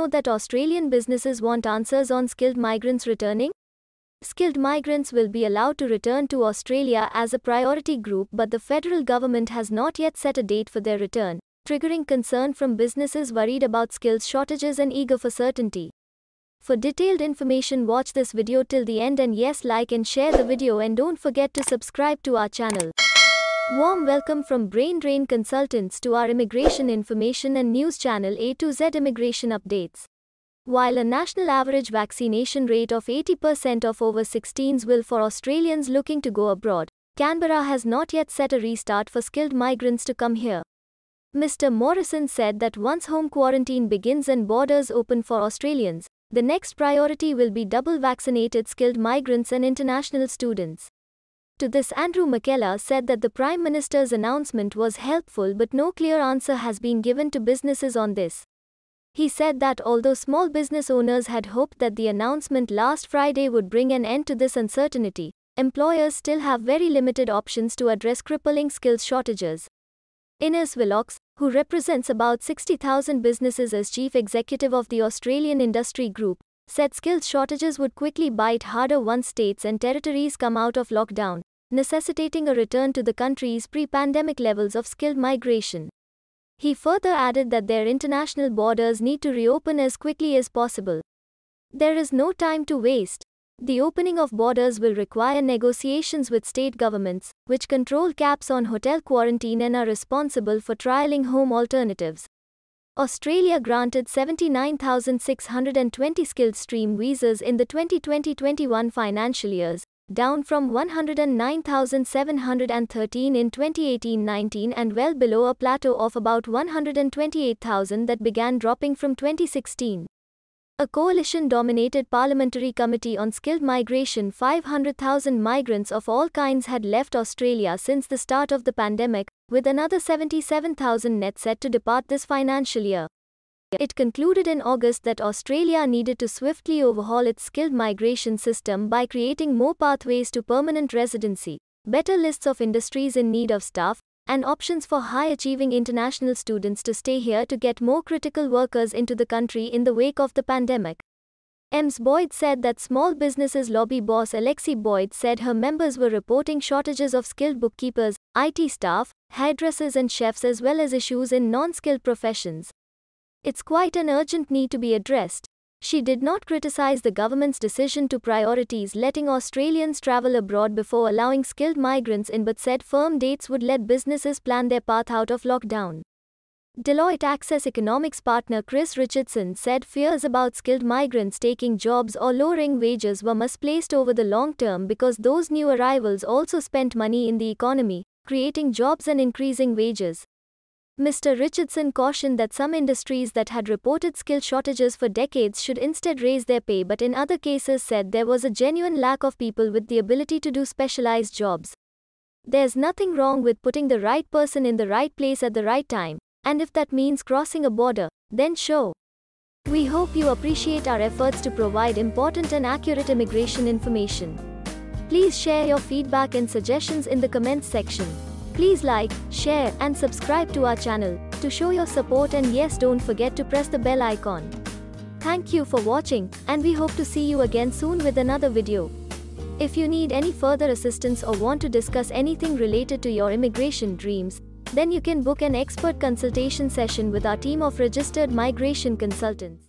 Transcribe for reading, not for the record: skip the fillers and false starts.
know that Australian businesses want answers on skilled migrants returning? Skilled migrants will be allowed to return to Australia as a priority group, but the federal government has not yet set a date for their return, triggering concern from businesses worried about skills shortages and eager for certainty. For detailed information, watch this video till the end, and yes, like and share the video, and don't forget to subscribe to our channel. Warm welcome from Brain Drain Consultants to our immigration information and news channel A to Z Immigration Updates. While a national average vaccination rate of 80% of over 16s will for Australians looking to go abroad, Canberra has not yet set a restart for skilled migrants to come here. Mr. Morrison said that once home quarantine begins and borders open for Australians, the next priority will be double vaccinated skilled migrants and international students. To this, Andrew McKellar said that the Prime Minister's announcement was helpful, but no clear answer has been given to businesses on this. He said that although small business owners had hoped that the announcement last Friday would bring an end to this uncertainty, employers still have very limited options to address crippling skills shortages. Innes Willox, who represents about 60,000 businesses as chief executive of the Australian Industry Group, said skills shortages would quickly bite harder once states and territories come out of lockdown, necessitating a return to the country's pre-pandemic levels of skilled migration. He further added that their international borders need to reopen as quickly as possible. There is no time to waste. The opening of borders will require negotiations with state governments, which control caps on hotel quarantine and are responsible for trialling home alternatives. Australia granted 79,620 skilled stream visas in the 2020-21 financial years, down from 109,713 in 2018-19 and well below a plateau of about 128,000 that began dropping from 2016. A coalition-dominated parliamentary committee on skilled migration, 500,000 migrants of all kinds had left Australia since the start of the pandemic, with another 77,000 net set to depart this financial year. It concluded in August that Australia needed to swiftly overhaul its skilled migration system by creating more pathways to permanent residency, better lists of industries in need of staff, and options for high-achieving international students to stay here to get more critical workers into the country in the wake of the pandemic. Ms. Boyd said that small businesses lobby boss Alexi Boyd said her members were reporting shortages of skilled bookkeepers, IT staff, hairdressers and chefs, as well as issues in non-skilled professions. It's quite an urgent need to be addressed. She did not criticize the government's decision to prioritize letting Australians travel abroad before allowing skilled migrants in, but said firm dates would let businesses plan their path out of lockdown. Deloitte Access Economics partner Chris Richardson said fears about skilled migrants taking jobs or lowering wages were misplaced over the long term because those new arrivals also spent money in the economy, creating jobs and increasing wages. Mr. Richardson cautioned that some industries that had reported skill shortages for decades should instead raise their pay, but in other cases said there was a genuine lack of people with the ability to do specialized jobs. There's nothing wrong with putting the right person in the right place at the right time, and if that means crossing a border, then sure. We hope you appreciate our efforts to provide important and accurate immigration information. Please share your feedback and suggestions in the comments section. Please like, share, and subscribe to our channel to show your support, and yes, don't forget to press the bell icon. Thank you for watching, and we hope to see you again soon with another video. If you need any further assistance or want to discuss anything related to your immigration dreams, then you can book an expert consultation session with our team of registered migration consultants.